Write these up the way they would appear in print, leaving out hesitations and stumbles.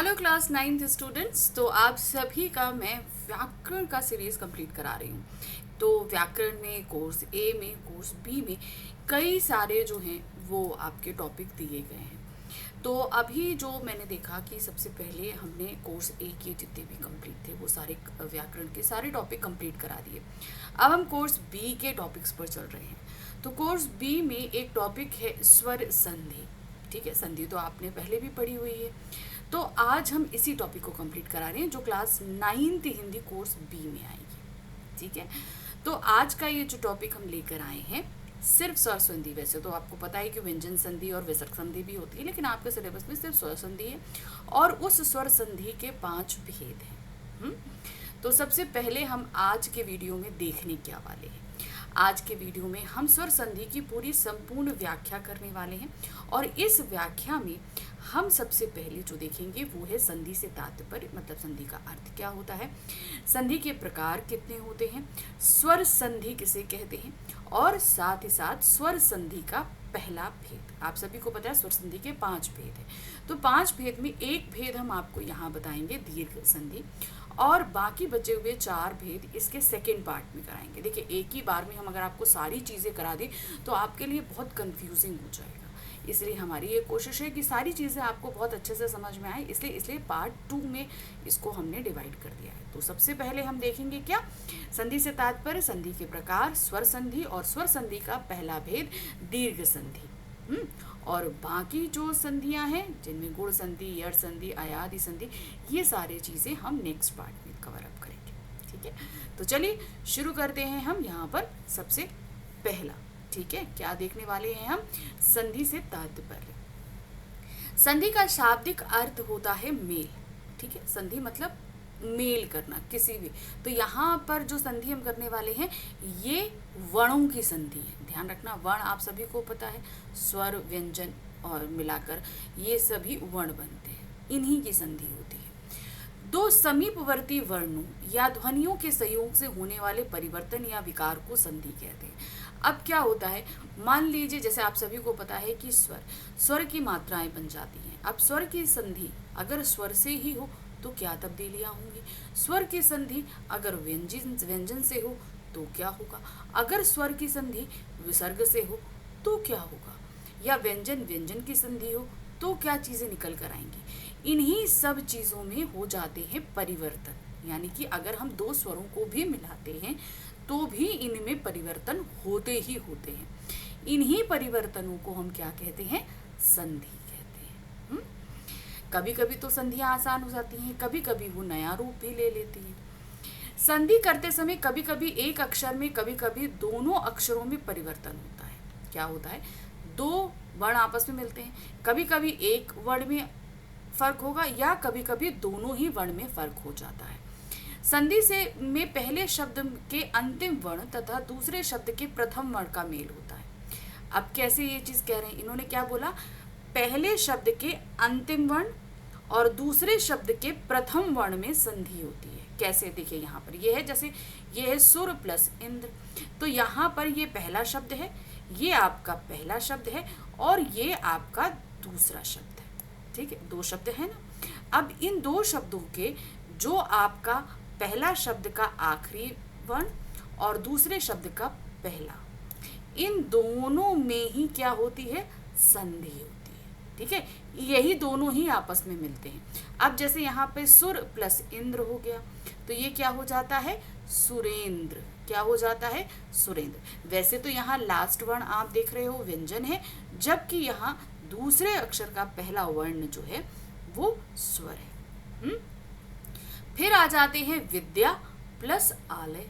Hello class 9th students. तो आप सभी का मैं व्याकरण का सीरीज़ कंप्लीट करा रही हूँ। तो व्याकरण में कोर्स ए में कोर्स बी में कई सारे जो हैं वो आपके टॉपिक दिए गए हैं। तो अभी जो मैंने देखा कि सबसे पहले हमने कोर्स ए के जितने भी कंप्लीट थे वो सारे व्याकरण के सारे टॉपिक कंप्लीट करा दिए। अब हम कोर्स बी के टॉपिक्स पर चल रहे हैं। तो कोर्स बी में एक टॉपिक है स्वर संधि। ठीक है, संधि तो आपने पहले भी पढ़ी हुई है। तो आज हम इसी टॉपिक को कंप्लीट करा रहे हैं जो class 9th Hindi course B में आएगी। ठीक है, तो आज का ये जो टॉपिक हम लेकर आए हैं सिर्फ स्वर संधि। वैसे तो आपको पता है कि व्यंजन संधि और विसर्ग संधि भी होती है, लेकिन आपके सिलेबस में सिर्फ स्वर संधि है और उस स्वर संधि के 5 भेद हैं। तो सबसे पहले हम आज के वीडियो में देखने क्या वाले हैं। आज के वीडियो में हम स्वर संधि की पूरी संपूर्ण व्याख्या करने वाले हैं और इस व्याख्या में हम सबसे पहले जो देखेंगे वो है संधि से तात्पर्य, मतलब संधि का अर्थ क्या होता है, संधि के प्रकार कितने होते हैं, स्वर संधि किसे कहते हैं और साथ ही साथ स्वर संधि का पहला भेद। आप सभी को पता है स्वर संधि के 5 भेद हैं। तो 5 भेद में एक भेद हम आपको यहाँ बताएंगे दीर्घ संधि और बाकी बचे हुए 4 भेद इसके सेकेंड पार्ट में कराएंगे। देखिए, एक ही बार में हम अगर आपको सारी चीज़ें करा दें तो आपके लिए बहुत कंफ्यूजिंग हो जाएगा। इसलिए हमारी ये कोशिश है कि सारी चीज़ें आपको बहुत अच्छे से समझ में आए, इसलिए पार्ट 2 में इसको हमने डिवाइड कर दिया है। तो सबसे पहले हम देखेंगे क्या, संधि से तात्पर्य, संधि के प्रकार, स्वर संधि और स्वर संधि का पहला भेद दीर्घ संधि। और बाकी जो संधियां हैं जिनमें गुण संधि, यड़ संधि, अयादि संधि, ये सारी चीज़ें हम नेक्स्ट पार्ट में कवर अप करेंगे। ठीक है, तो चलिए शुरू करते हैं हम यहाँ पर सबसे पहला। ठीक है, क्या देखने वाले हैं हम, संधि से तात्पर्य। संधि का शाब्दिक अर्थ होता है मेल। ठीक है, संधि मतलब मेल करना किसी भी। तो यहाँ पर जो संधि हम करने वाले हैं ये वर्णों की संधि है। ध्यान रखना, वर्ण आप सभी को पता है, स्वर, व्यंजन और मिलाकर ये सभी वर्ण बनते हैं, इन्हीं की संधि होती है। दो समीपवर्ती वर्णों या ध्वनियों के संयोग से होने वाले परिवर्तन या विकार को संधि कहते हैं। अब क्या होता है, मान लीजिए जैसे आप सभी को पता है कि स्वर की मात्राएं बन जाती हैं। अब स्वर की संधि अगर स्वर से ही हो तो क्या तब्दीलियां होंगी, स्वर की संधि अगर व्यंजन से हो तो क्या होगा, अगर स्वर की संधि विसर्ग से हो तो क्या होगा, या व्यंजन की संधि हो तो क्या चीज़ें निकल कर आएंगी। इन्हीं सब चीज़ों में हो जाते हैं परिवर्तन। यानी कि अगर हम 2 स्वरों को भी मिलाते हैं तो भी इनमें परिवर्तन होते ही होते हैं। इन्हीं परिवर्तनों को हम क्या कहते हैं, संधि कहते हैं। कभी कभी तो संधियां आसान हो जाती हैं, कभी कभी वो नया रूप भी ले लेती है। संधि करते समय कभी कभी एक अक्षर में, कभी कभी दोनों अक्षरों में परिवर्तन होता है। क्या होता है, 2 वर्ण आपस में मिलते हैं, कभी कभी एक वर्ण में फर्क होगा या कभी कभी दोनों ही वर्ण में फर्क हो जाता है। संधि से में पहले शब्द के अंतिम वर्ण तथा दूसरे शब्द के प्रथम वर्ण का मेल होता है। अब कैसे ये चीज़ कह रहे हैं, इन्होंने क्या बोला, पहले शब्द के अंतिम वर्ण और दूसरे शब्द के प्रथम वर्ण में संधि होती है। कैसे, देखिए यहाँ पर ये है, जैसे ये है सुर प्लस इंद्र, तो यहाँ पर ये पहला शब्द है, ये आपका पहला शब्द है और ये आपका दूसरा शब्द है। ठीक है, 2 शब्द है ना। अब इन 2 शब्दों के जो आपका पहला शब्द का आखिरी वर्ण और दूसरे शब्द का पहला, इन दोनों में ही क्या होती है, संधि होती है। ठीक है, यही दोनों ही आपस में मिलते हैं। अब जैसे यहाँ पे सुर प्लस इंद्र हो गया तो ये क्या हो जाता है, सुरेंद्र। क्या हो जाता है, सुरेंद्र। वैसे तो यहाँ लास्ट वर्ण आप देख रहे हो व्यंजन है, जबकि यहाँ दूसरे अक्षर का पहला वर्ण जो है वो स्वर है। फिर आ जाते हैं विद्या प्लस आलय।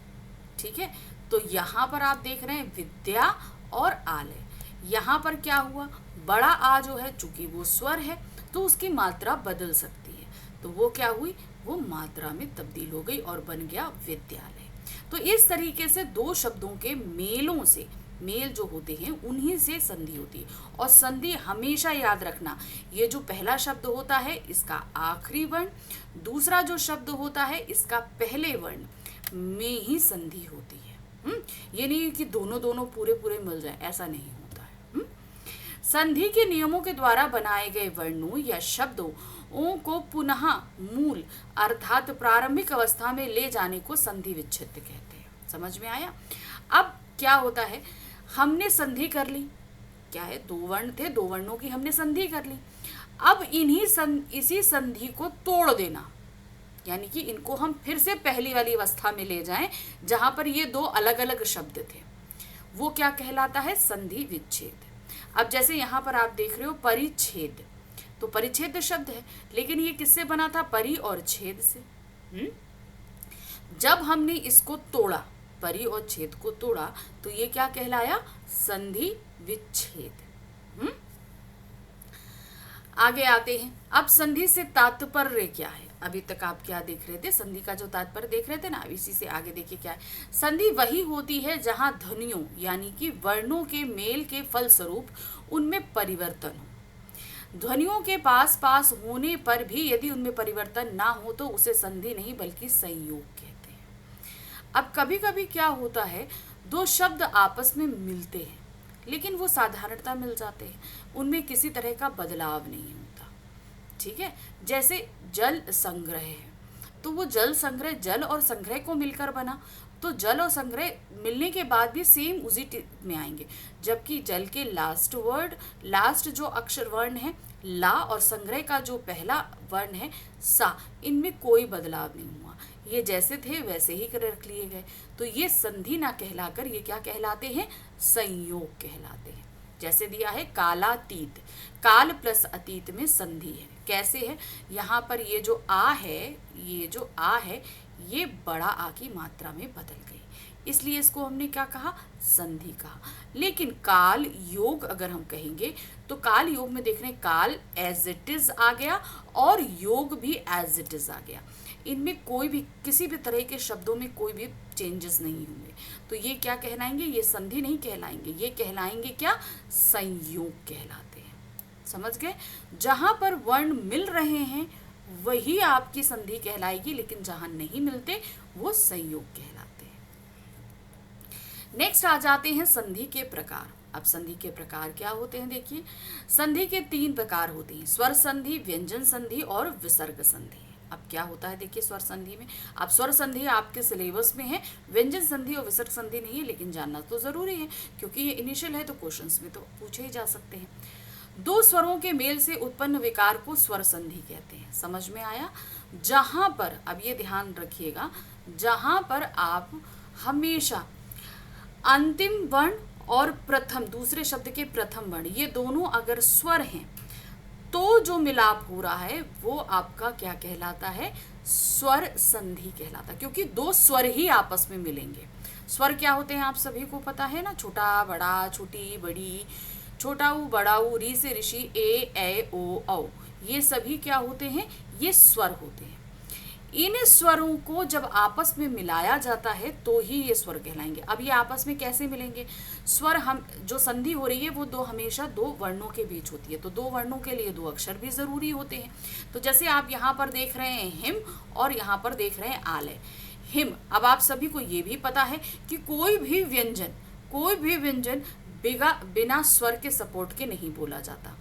ठीक है, तो यहाँ पर आप देख रहे हैं विद्या और आलय। यहाँ पर क्या हुआ, बड़ा आ जो है चूंकि वो स्वर है तो उसकी मात्रा बदल सकती है, तो वो क्या हुई, वो मात्रा में तब्दील हो गई और बन गया विद्यालय। तो इस तरीके से 2 शब्दों के मेलों से, मेल जो होते हैं उन्हीं से संधि होती है। और संधि हमेशा याद रखना, ये जो पहला शब्द होता है इसका आखिरी वर्ण, दूसरा जो शब्द होता है इसका पहले वर्ण में ही संधि होती है। ये नहीं कि दोनों पूरे मिल जाए, ऐसा नहीं होता है। संधि के नियमों के द्वारा बनाए गए वर्णों या शब्दों ओ को पुनः मूल अर्थात प्रारंभिक अवस्था में ले जाने को संधि विच्छेद कहते हैं। समझ में आया? अब क्या होता है, हमने संधि कर ली, क्या है, दो वर्ण थे, दो वर्णों की हमने संधि कर ली। अब इसी संधि को तोड़ देना, यानी कि इनको हम फिर से पहली वाली अवस्था में ले जाएं जहां पर ये दो अलग अलग शब्द थे, वो क्या कहलाता है, संधि विच्छेद। अब जैसे यहाँ पर आप देख रहे हो परिच्छेद, तो परिच्छेद शब्द है, लेकिन ये किससे बना था, परि और छेद से। जब हमने इसको तोड़ा, परि और छेद को तोड़ा, तो ये क्या कहलाया, संधि विच्छेद। आगे आते हैं। अब संधि से तात्पर्य क्या है? अभी तक आप क्या देख रहे थे, संधि का जो तात्पर्य देख रहे थे ना, अब इसी से आगे देखिए क्या है। संधि वही होती है जहां ध्वनियों यानी कि वर्णों के मेल के फलस्वरूप उनमें परिवर्तन हो। ध्वनियों के पास पास होने पर भी यदि उनमें परिवर्तन ना हो तो उसे संधि नहीं बल्कि संयोग कहते हैं। अब कभी कभी क्या होता है, दो शब्द आपस में मिलते हैं लेकिन वो साधारणता मिल जाते हैं, उनमें किसी तरह का बदलाव नहीं होता। ठीक है, जैसे जल संग्रह है, तो वो जल संग्रह जल और संग्रह को मिलकर बना, तो जल और संग्रह मिलने के बाद भी सेम उसी में आएंगे, जबकि जल के लास्ट जो अक्षर वर्ण है ला और संग्रह का जो पहला वर्ण है सा, इनमें कोई बदलाव नहीं हुआ, ये जैसे थे वैसे ही रख लिए गए। तो ये संधि ना कहलाकर ये क्या कहलाते हैं, संयोग कहलाते हैं। जैसे दिया है कालातीत, काल प्लस अतीत में संधि है। कैसे है, यहाँ पर ये जो आ है ये बड़ा आ की मात्रा में बदल गई, इसलिए इसको हमने क्या कहा, संधि कहा। लेकिन काल योग अगर हम कहेंगे तो काल योग में देख रहे हैं, काल एज इट इज आ गया और योग भी एज इट इज आ गया, इनमें कोई भी किसी भी तरह के शब्दों में कोई भी चेंजेस नहीं होंगे, तो ये क्या कहलाएंगे, ये संधि नहीं कहलाएंगे, ये कहलाएंगे क्या, संयोग कहलाते हैं। समझ गए? जहां पर वर्ण मिल रहे हैं वही आपकी संधि कहलाएगी, लेकिन जहां नहीं मिलते वो संयोग कहलाते हैं। नेक्स्ट आ जाते हैं संधि के प्रकार। अब संधि के प्रकार क्या होते हैं, देखिए संधि के 3 प्रकार होते हैं, स्वर संधि, व्यंजन संधि और विसर्ग संधि। अब क्या होता है, देखिए स्वर संधि में, अब स्वर संधि आपके सिलेबस में है, व्यंजन संधि और विसर्ग संधि नहीं है, लेकिन जानना तो जरूरी है क्योंकि ये इनिशियल है तो क्वेश्चंस में तो पूछे ही जा सकते हैं। 2 स्वरों के मेल से उत्पन्न विकार को स्वर संधि कहते हैं। समझ में आया? जहां पर, अब ये ध्यान रखिएगा, जहां पर आप हमेशा अंतिम वर्ण और प्रथम, दूसरे शब्द के प्रथम वर्ण, ये दोनों अगर स्वर हैं तो जो मिलाप हो रहा है वो आपका क्या कहलाता है, स्वर संधि कहलाता है, क्योंकि 2 स्वर ही आपस में मिलेंगे। स्वर क्या होते हैं आप सभी को पता है ना, छोटा बड़ा, छोटी बड़ी, छोटा ऊ बड़ा ऊ, री से ऋषि, ए ओ औ, ये सभी क्या होते हैं, ये स्वर होते हैं। इन स्वरों को जब आपस में मिलाया जाता है तो ही ये स्वर कहलाएंगे। अब ये आपस में कैसे मिलेंगे, स्वर हम जो संधि हो रही है वो हमेशा 2 वर्णों के बीच होती है, तो 2 वर्णों के लिए 2 अक्षर भी जरूरी होते हैं। तो जैसे आप यहाँ पर देख रहे हैं हिम और यहाँ पर देख रहे हैं आलय, हिम। अब आप सभी को ये भी पता है कि कोई भी व्यंजन बिना स्वर के सपोर्ट के नहीं बोला जाता,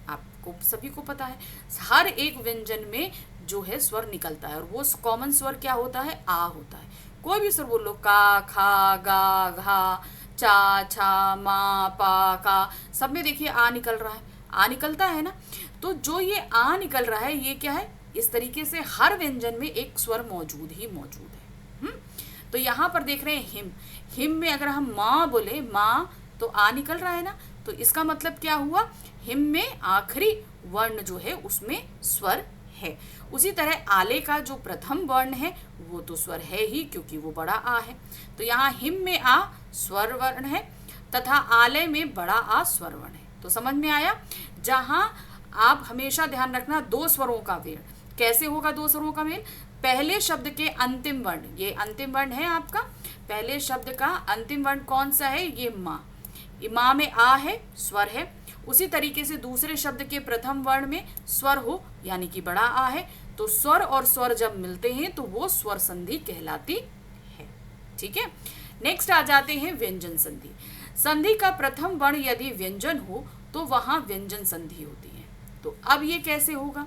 आपको सभी को पता है। हर एक व्यंजन में जो है स्वर निकलता है और वो कॉमन स्वर क्या होता है, आ होता है। कोई भी स्वर बोल लो, का, खा, गा, घा, चा, छा, मा, पा, का, सब में देखिए आ निकल रहा है, आ निकलता है ना। तो जो ये आ निकल रहा है ये क्या है, इस तरीके से हर व्यंजन में एक स्वर मौजूद है। तो यहाँ पर देख रहे हैं हिम में अगर हम माँ बोले, माँ, तो आ निकल रहा है ना, तो इसका मतलब क्या हुआ, हिम में आखिरी वर्ण जो है उसमें स्वर है। उसी तरह आले का जो प्रथम वर्ण है वो तो स्वर है ही क्योंकि वो बड़ा आ है, तो यहाँ हिम में आ स्वर वर्ण है तथा आले में बड़ा आ स्वर वर्ण है। तो समझ में आया? जहाँ आप हमेशा ध्यान रखना 2 स्वरों का मेल कैसे होगा, 2 स्वरों का मेल, पहले शब्द के अंतिम वर्ण, ये अंतिम वर्ण है आपका, पहले शब्द का अंतिम वर्ण कौन सा है, ये माँ, माँ में आ है, स्वर है। उसी तरीके से दूसरे शब्द के प्रथम वर्ण में स्वर हो यानी कि बड़ा आ है, तो स्वर और स्वर जब मिलते हैं तो वो स्वर संधि कहलाती है। ठीक है, नेक्स्ट आ जाते हैं व्यंजन संधि। संधि का प्रथम वर्ण यदि व्यंजन हो तो वहां व्यंजन संधि होती है। तो अब ये कैसे होगा,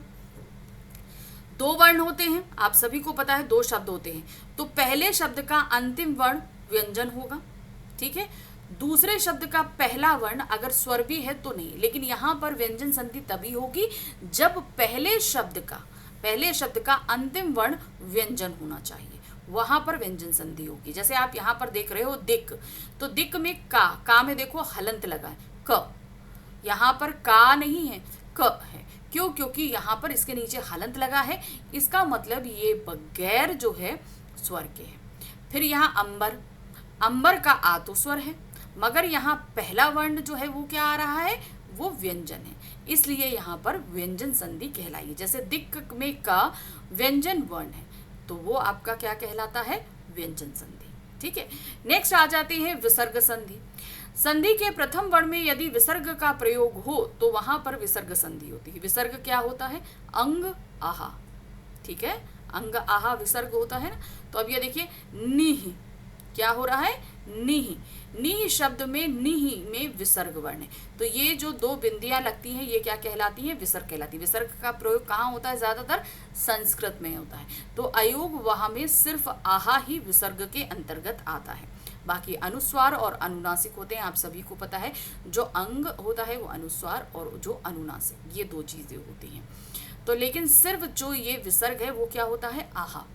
दो वर्ण होते हैं, आप सभी को पता है, दो शब्द होते हैं, तो पहले शब्द का अंतिम वर्ण व्यंजन होगा, ठीक है। दूसरे शब्द का पहला वर्ण अगर स्वर भी है तो नहीं, लेकिन यहां पर व्यंजन संधि तभी होगी जब पहले शब्द का अंतिम वर्ण व्यंजन होना चाहिए, वहां पर व्यंजन संधि होगी। जैसे आप यहां पर देख रहे हो दिक, तो दिक में का में देखो हलंत लगा है, क, यहां पर का नहीं है, क है। क्यों? क्योंकि यहां पर इसके नीचे हलंत लगा है, इसका मतलब ये बगैर जो है स्वर के है। फिर यहाँ अंबर, अंबर का आ तो स्वर है, मगर यहाँ पहला वर्ण जो है वो क्या आ रहा है, वो व्यंजन है, इसलिए यहाँ पर व्यंजन संधि कहलाई। जैसे दिक में का व्यंजन वर्ण है, तो वो आपका क्या कहलाता है, व्यंजन संधि, ठीक है। नेक्स्ट आ जाती है विसर्ग संधि। संधि के प्रथम वर्ण में यदि विसर्ग का प्रयोग हो तो वहां पर विसर्ग संधि होती है। विसर्ग क्या होता है, अंग आहा, ठीक है, अंग आहा विसर्ग होता है ना। तो अब ये देखिए निह, क्या हो रहा है, निह, निह शब्द में निह में विसर्ग वर्ण है, तो ये जो दो बिंदियां लगती हैं ये क्या कहलाती है, विसर्ग कहलाती है। विसर्ग का प्रयोग कहाँ होता है, ज्यादातर संस्कृत में होता है, तो अयोग वहां में सिर्फ आहा ही विसर्ग के अंतर्गत आता है। बाकी अनुस्वार और अनुनासिक होते हैं, आप सभी को पता है, जो अंग होता है वो अनुस्वार और जो अनुनासिक, ये दो चीजें होती हैं। तो लेकिन सिर्फ जो ये विसर्ग है वो क्या होता है, आहा।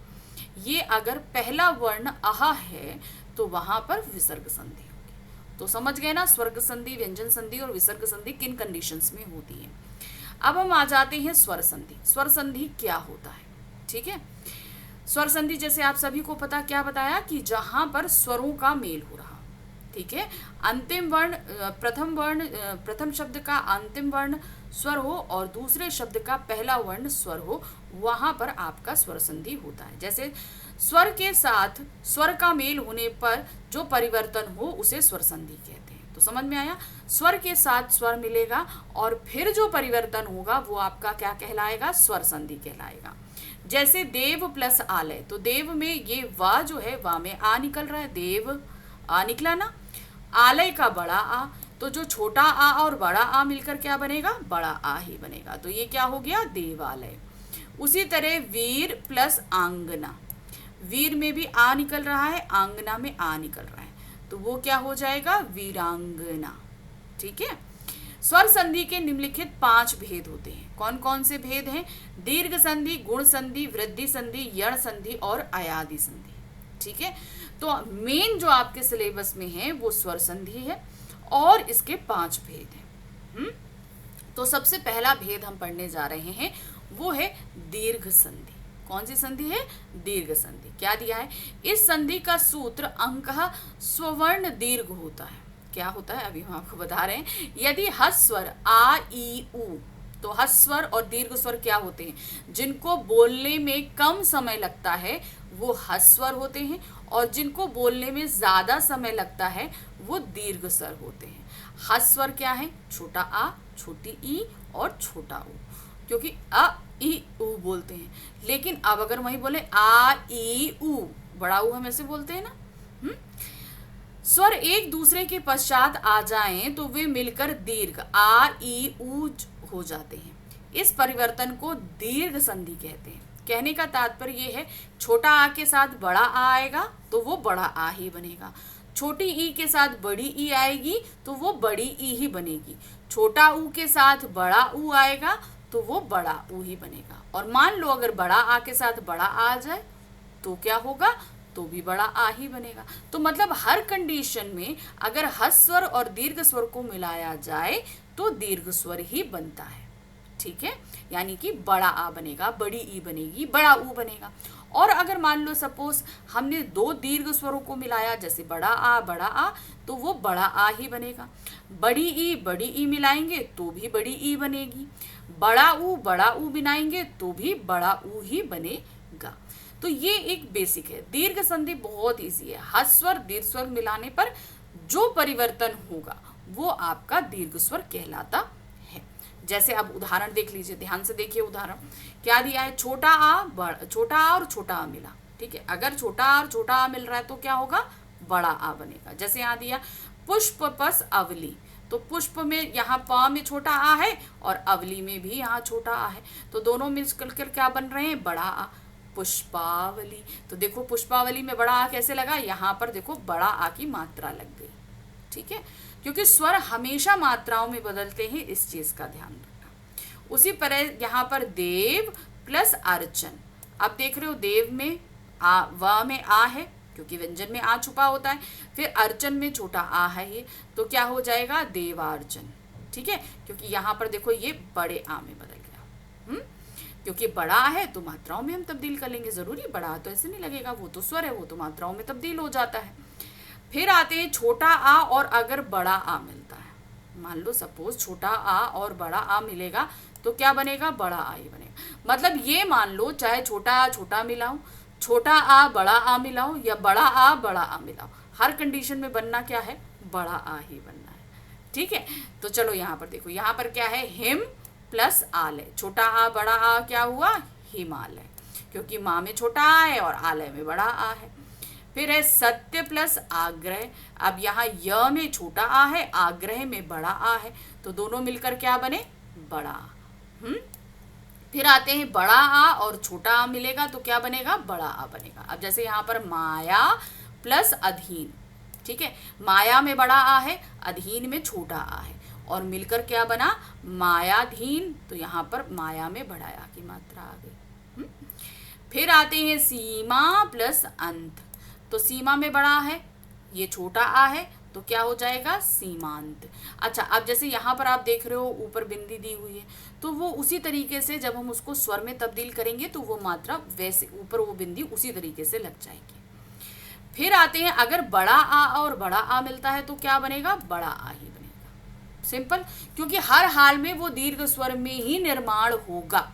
ये अगर पहला वर्ण आहा है तो वहां पर विसर्ग संधि होगी। तो समझ गए ना, स्वर्ग संधि, व्यंजन संधि और विसर्ग संधि किन कंडीशंस में होती है। अब हम आ जाते हैं स्वर संधि। स्वर संधि क्या होता है, ठीक है। स्वर संधि जैसे आप सभी को पता, क्या बताया कि जहां पर स्वरों का मेल हो रहा, ठीक है, अंतिम वर्ण प्रथम शब्द का अंतिम वर्ण स्वर हो और दूसरे शब्द का पहला वर्ण स्वर हो, वहां पर आपका स्वर संधि होता है। जैसे स्वर के साथ स्वर का मेल होने पर जो परिवर्तन हो उसे स्वर संधि कहते हैं। तो समझ में आया, स्वर के साथ स्वर मिलेगा और फिर जो परिवर्तन होगा वो आपका क्या कहलाएगा, स्वर संधि कहलाएगा। जैसे देव प्लस आलय, तो देव में ये वा जो है, वा में आ निकल रहा है, देव आ निकला ना, आलय का बड़ा आ, तो जो छोटा आ और बड़ा आ मिलकर क्या बनेगा, बड़ा आ ही बनेगा, तो ये क्या हो गया, देवालय। उसी तरह वीर प्लस आंगना, वीर में भी आ निकल रहा है, आंगना में आ निकल रहा है, तो वो क्या हो जाएगा, वीरांगना, ठीक है। स्वर संधि के निम्नलिखित 5 भेद होते हैं। कौन कौन से भेद हैं, दीर्घ संधि, गुण संधि, वृद्धि संधि, यण संधि और अयादि संधि, ठीक है। तो मेन जो आपके सिलेबस में है वो स्वर संधि है और इसके 5 भेद हैं। तो सबसे पहला भेद हम पढ़ने जा रहे हैं वो है दीर्घ संधि। कौन सी संधि है, दीर्घ संधि। क्या दिया है, इस संधि का सूत्र अंकः स्ववर्ण दीर्घ होता है। क्या होता है, अभी हम आपको बता रहे हैं। यदि हस्वर आ ई उ, तो हस्वर और दीर्घ स्वर क्या होते हैं, जिनको बोलने में कम समय लगता है वो हस्वर होते हैं, और जिनको बोलने में ज्यादा समय लगता है वो दीर्घ स्वर होते हैं। हस्वर क्या है, छोटा आ, छोटी ई और छोटा उ, क्योंकि अ ई उ बोलते हैं। लेकिन अब अगर वही बोले आ ई उ, बड़ा उ हम ऐसे बोलते हैं ना। स्वर एक दूसरे के पश्चात आ जाएं तो वे मिलकर दीर्घ आ ई उ हो जाते हैं। इस परिवर्तन को दीर्घ संधि कहते हैं। कहने का तात्पर्य ये है, छोटा आ के साथ बड़ा आ आएगा तो वो बड़ा आ ही बनेगा, छोटी ई के साथ बड़ी ई आएगी तो वो बड़ी ई ही बनेगी, छोटा ऊ के साथ बड़ा ऊ आएगा तो वो बड़ा ऊ ही बनेगा। और मान लो अगर बड़ा आ के साथ बड़ा आ जाए तो क्या होगा, तो भी बड़ा आ ही बनेगा। तो मतलब हर कंडीशन में अगर हस्वर और दीर्घ स्वर को मिलाया जाए तो दीर्घ स्वर ही बनता है, ठीक है। यानी कि बड़ा आ बनेगा, बड़ी ई बनेगी, बड़ा ऊ बनेगा। और अगर मान लो सपोज हमने 2 दीर्घ स्वरों को मिलाया, जैसे बड़ा आ, तो वो बड़ा आ ही बनेगा। बड़ी ई मिलाएंगे तो भी बड़ी ई बनेगी। बड़ा ऊ मिलाएंगे तो भी बड़ा ऊ ही बनेगा। तो ये एक बेसिक है। दीर्घ संधि बहुत इजी है। हस्वर दीर्घ स्वर मिलाने पर जो परिवर्तन होगा वो आपका दीर्घ स्वर कहलाता है। जैसे अब उदाहरण देख लीजिए, ध्यान से देखिए उदाहरण क्या दिया है, छोटा आ और छोटा आ मिला, ठीक है। अगर छोटा आ और छोटा आ मिल रहा है तो क्या होगा, बड़ा आ बनेगा। जैसे यहाँ दिया पुष्प पस अवली, तो पुष्प में यहाँ प में छोटा आ है और अवली में भी यहाँ छोटा आ है, तो दोनों मिलकर क्या बन रहे हैं, बड़ा आ, पुष्पावली। तो देखो पुष्पावली में बड़ा आ कैसे लगा, यहाँ पर देखो बड़ा आ की मात्रा लग गई, ठीक है, क्योंकि स्वर हमेशा मात्राओं में बदलते हैं, इस चीज का ध्यान रखना। उसी तरह यहाँ पर देव प्लस अर्चन, अब देख रहे हो देव में आ, व में आ है क्योंकि व्यंजन में आ छुपा होता है, फिर अर्चन में छोटा आ है ये, तो क्या हो जाएगा, देवार्चन, ठीक है, क्योंकि यहाँ पर देखो ये बड़े आ में बदल गया। क्योंकि बड़ा है तो मात्राओं में हम तब्दील कर लेंगे, जरूरी बड़ा तो ऐसे नहीं लगेगा, वो तो स्वर है, वो तो मात्राओं में तब्दील हो जाता है। फिर आते हैं छोटा आ और अगर बड़ा आ मिलता है, मान लो सपोज छोटा आ और बड़ा आ मिलेगा तो क्या बनेगा, बड़ा आ ही बनेगा। मतलब ये मान लो चाहे छोटा आ छोटा मिलाओ, छोटा आ बड़ा आ मिलाओ या बड़ा आ बड़ा आ मिलाओ, हर कंडीशन में बनना क्या है, बड़ा आ ही बनना है, ठीक है। तो चलो यहाँ पर देखो, यहाँ पर क्या है, हिम प्लस आलय, छोटा आ बड़ा आ क्या हुआ, हिमालय, क्योंकि माँ में छोटा आ है और आलय में बड़ा आ है। फिर है सत्य प्लस आग्रह, अब यहाँ य में छोटा आ है, आग्रह में बड़ा आ है, तो दोनों मिलकर क्या बने, बड़ा आ। फिर आते हैं बड़ा आ और छोटा आ मिलेगा तो क्या बनेगा, बड़ा आ बनेगा। अब जैसे यहाँ पर माया प्लस अधीन, ठीक है, माया में बड़ा आ है, अधीन में छोटा आ है, और मिलकर क्या बना, मायाधीन, तो यहाँ पर माया में बड़ा आ की मात्रा आ गई। फिर आते हैं सीमा प्लस अंत, तो सीमा में बड़ा है, ये छोटा आ है, तो क्या हो जाएगा, सीमांत। अच्छा, अब जैसे यहाँ पर आप देख रहे हो ऊपर बिंदी दी हुई है, तो वो उसी तरीके से जब हम उसको स्वर में तब्दील करेंगे तो वो मात्रा वैसे ऊपर वो बिंदी उसी तरीके से लग जाएगी। फिर आते हैं अगर बड़ा आ और बड़ा आ मिलता है तो क्या बनेगा, बड़ा आ ही बनेगा, सिंपल, क्योंकि हर हाल में वो दीर्घ स्वर में ही निर्माण होगा।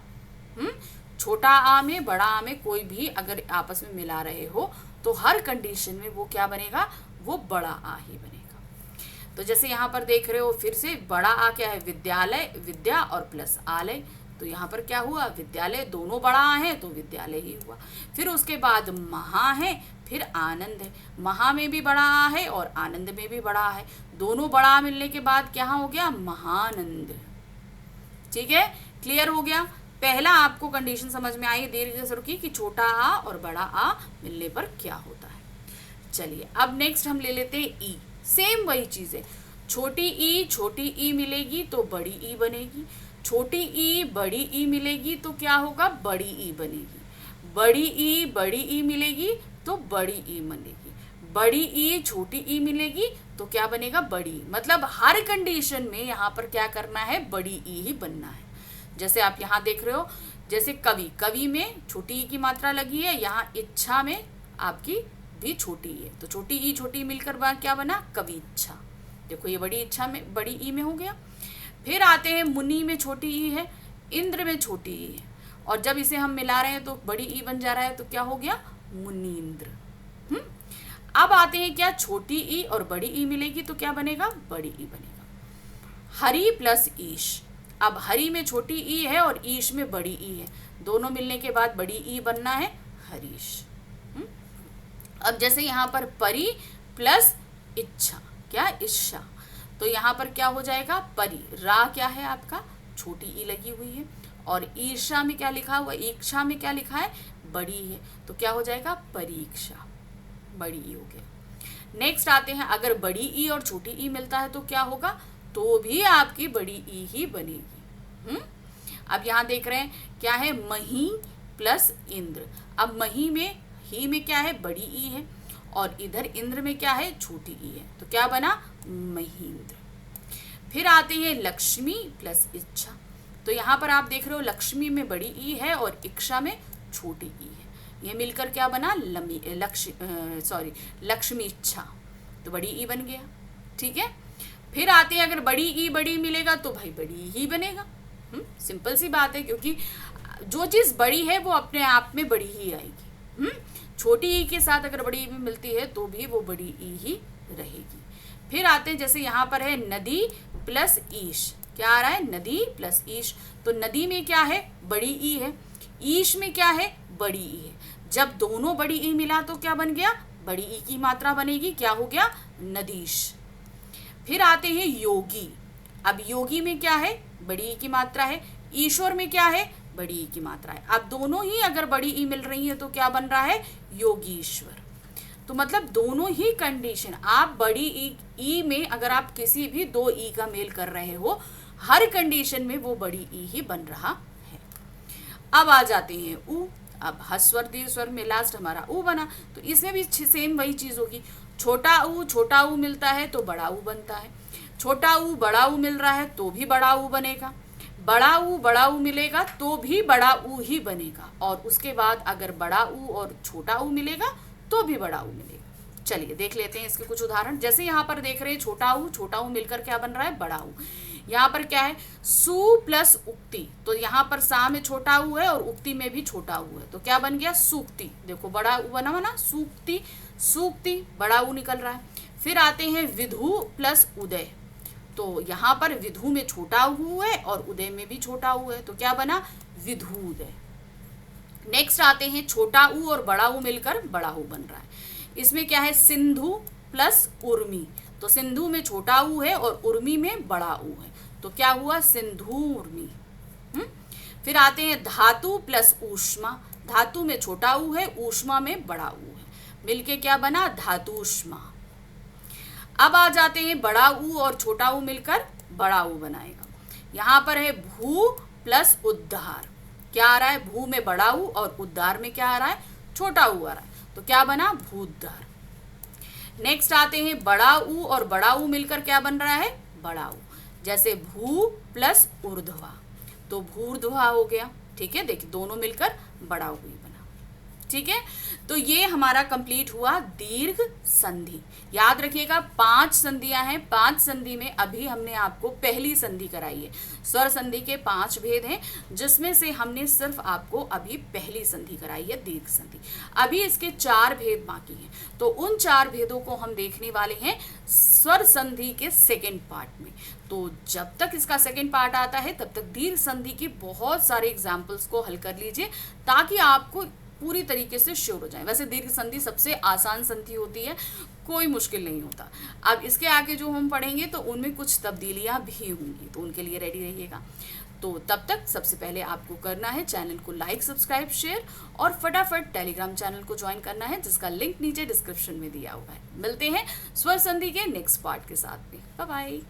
छोटा आ में बड़ा आ में कोई भी अगर आपस में मिला रहे हो तो हर कंडीशन में वो क्या बनेगा, वो बड़ा आ ही बनेगा। तो जैसे यहाँ पर देख रहे हो फिर से बड़ा आ क्या है, विद्यालय, विद्या और प्लस आलय, तो यहाँ पर क्या हुआ, विद्यालय, दोनों बड़ा आ है तो विद्यालय ही हुआ। फिर उसके बाद महा है, फिर आनंद है, महा में भी बड़ा आ है और आनंद में भी बड़ा आ है, दोनों बड़ा आ मिलने के बाद क्या हो गया, महानंद, ठीक है, क्लियर हो गया। पहला आपको कंडीशन समझ में आई दीर्घ स्वर की कि छोटा आ और बड़ा आ मिलने पर क्या होता है। चलिए अब नेक्स्ट हम ले लेते हैं ई, सेम वही चीज है, छोटी ई मिलेगी तो बड़ी ई बनेगी, छोटी ई बड़ी ई मिलेगी तो क्या होगा, बड़ी ई बनेगी, बड़ी ई मिलेगी तो बड़ी ई बनेगी, बड़ी ई छोटी ई मिलेगी तो क्या बनेगा, बड़ी। मतलब हर कंडीशन में यहाँ पर क्या करना है, बड़ी ई ही बनना है। जैसे आप यहाँ देख रहे हो, जैसे कवि, कवि में छोटी ई की मात्रा लगी है, यहाँ इच्छा में आपकी भी छोटी है, तो छोटी ई छोटी मिलकर क्या बना, कवि इच्छा। देखो ये बड़ी इच्छा में बड़ी ई में हो गया। फिर आते हैं मुनि में छोटी ई है, इंद्र में छोटी ई है, और जब इसे हम मिला रहे हैं तो बड़ी ई बन जा रहा है, तो क्या हो गया, मुनीन्द्र। अब आते हैं क्या, छोटी ई और बड़ी ई मिलेगी तो क्या बनेगा, बड़ी ई बनेगा। हरि प्लस ईश, अब हरि में छोटी ई है और ईश में बड़ी ई है, दोनों मिलने के बाद बड़ी ई बनना है, हरीश। अब जैसे यहाँ पर परि प्लस इच्छा, क्या, इच्छा, तो यहाँ पर क्या हो जाएगा, परि, रा क्या है आपका, छोटी ई लगी हुई है, और ईर्षा में क्या लिखा हुआ, इच्छा में क्या लिखा है, बड़ी है, तो क्या हो जाएगा, परीक्षा, बड़ी ई हो गया। नेक्स्ट आते हैं अगर बड़ी ई और छोटी ई मिलता है तो क्या होगा, तो भी आपकी बड़ी ई ही बनेगी। अब यहाँ देख रहे हैं क्या है, मही प्लस इंद्र, अब मही में ही में क्या है, बड़ी ई है, और इधर इंद्र में क्या है, छोटी ई है, तो क्या बना, महींद्र। फिर आते हैं लक्ष्मी प्लस इच्छा, तो यहाँ पर आप देख रहे हो लक्ष्मी में बड़ी ई है और इच्छा में छोटी ई है, ये मिलकर क्या बना, लक्ष्मी इच्छा, तो बड़ी ई बन गया, ठीक है। फिर आते हैं अगर बड़ी ई बड़ी मिलेगा तो भाई बड़ी ही बनेगा, सिंपल सी बात है, क्योंकि जो चीज बड़ी है वो अपने आप में बड़ी ही आएगी। छोटी ई के साथ अगर बड़ी ई में मिलती है तो भी वो बड़ी ई ही रहेगी। फिर आते हैं जैसे यहाँ पर है नदी प्लस ईश, क्या आ रहा है, नदी प्लस ईश, तो नदी में क्या है, बड़ी ई है, ईश में क्या है, बड़ी ई है, जब दोनों बड़ी ई मिला तो क्या बन गया, बड़ी ई की मात्रा बनेगी, क्या हो गया, नदीश। फिर आते हैं योगी। अब योगी में क्या है, बड़ी ई की मात्रा है। ईश्वर में क्या है, बड़ी ई की मात्रा है। अब दोनों ही अगर बड़ी ई मिल रही है तो क्या बन रहा है, योगीश्वर। तो मतलब दोनों ही कंडीशन, आप बड़ी ई में अगर आप किसी भी दो ई का मेल कर रहे हो, हर कंडीशन में वो बड़ी ई ही बन रहा है। अब आ जाते हैं ऊ। अब हस्वर दीर्घ स्वर में लास्ट हमारा ऊ बना, तो इसमें भी सेम वही चीज होगी। छोटा ऊ मिलता है तो बड़ा ऊ बनता है, छोटा ऊ बड़ा ऊ मिल रहा है तो भी बड़ा ऊ बनेगा, बड़ा ऊ मिलेगा तो भी बड़ा ऊ ही बनेगा, और उसके बाद अगर बड़ा ऊ और छोटा ऊ मिलेगा तो भी बड़ा ऊ मिलेगा। चलिए देख लेते हैं इसके कुछ उदाहरण। जैसे यहाँ पर देख रहे हैं छोटा ऊ मिलकर क्या बन रहा है, बड़ा ऊ। यहाँ पर क्या है, सु प्लस उक्ति, तो यहाँ पर सा में छोटा ऊ है और उक्ति में भी छोटा ऊ है, तो क्या बन गया, सूक्ति। देखो बड़ा ऊ बना हुआ ना, सूक्ति, सूक्ति, बड़ा ऊ निकल रहा है। फिर आते हैं विधु प्लस उदय, तो यहाँ पर विधु में छोटा ऊ है और उदय में भी छोटा ऊ है, तो क्या बना, विधुदय। नेक्स्ट आते हैं छोटा ऊ और बड़ा ऊ मिलकर बड़ा ऊ बन रहा है। इसमें क्या है, सिंधु प्लस उर्मी, तो सिंधु में छोटा ऊ है और उर्मी में बड़ा ऊ है, तो क्या हुआ, सिंधु उर्मी। फिर आते हैं धातु प्लस ऊष्मा, धातु में छोटा ऊ है, ऊष्मा में बड़ा ऊ है, मिलके क्या बना, धातुष्मा। अब आ जाते हैं बड़ा ऊ और छोटा ऊ मिलकर बड़ा ऊ बनाएगा। यहाँ पर है भू प्लस उद्धार, क्या आ रहा है, भू में बड़ा ऊ और उद्धार में क्या आ रहा है, छोटा ऊ आ रहा है, तो क्या बना, भूद्धार। नेक्स्ट आते हैं बड़ा ऊ और बड़ा ऊ मिलकर क्या बन रहा है, बड़ा ऊ। जैसे भू प्लस ऊर्ध्वा, तो भूर्ध्वा हो गया। ठीक है, देखिए दोनों मिलकर बड़ा ऊ ही बना। ठीक है, तो ये हमारा कंप्लीट हुआ दीर्घ संधि। याद रखिएगा 5 संधियां हैं, 5 संधि में अभी हमने आपको पहली संधि कराई है। स्वर संधि के 5 भेद हैं, जिसमें से हमने सिर्फ आपको अभी पहली संधि कराई है, दीर्घ संधि। अभी इसके 4 भेद बाकी हैं, तो उन 4 भेदों को हम देखने वाले हैं स्वर संधि के सेकेंड पार्ट में। तो जब तक इसका सेकेंड पार्ट आता है तब तक दीर्घ संधि की बहुत सारे एग्जाम्पल्स को हल कर लीजिए, ताकि आपको पूरी तरीके से श्योर हो जाए। वैसे दीर्घ संधि सबसे आसान संधि होती है, कोई मुश्किल नहीं होता। अब इसके आगे जो हम पढ़ेंगे तो उनमें कुछ तब्दीलियां भी होंगी, तो उनके लिए रेडी रहिएगा। तो तब तक सबसे पहले आपको करना है चैनल को लाइक, सब्सक्राइब, शेयर और फटाफट टेलीग्राम चैनल को ज्वाइन करना है, जिसका लिंक नीचे डिस्क्रिप्शन में दिया हुआ है। मिलते हैं स्वर संधि के नेक्स्ट पार्ट के साथ में। Bye bye.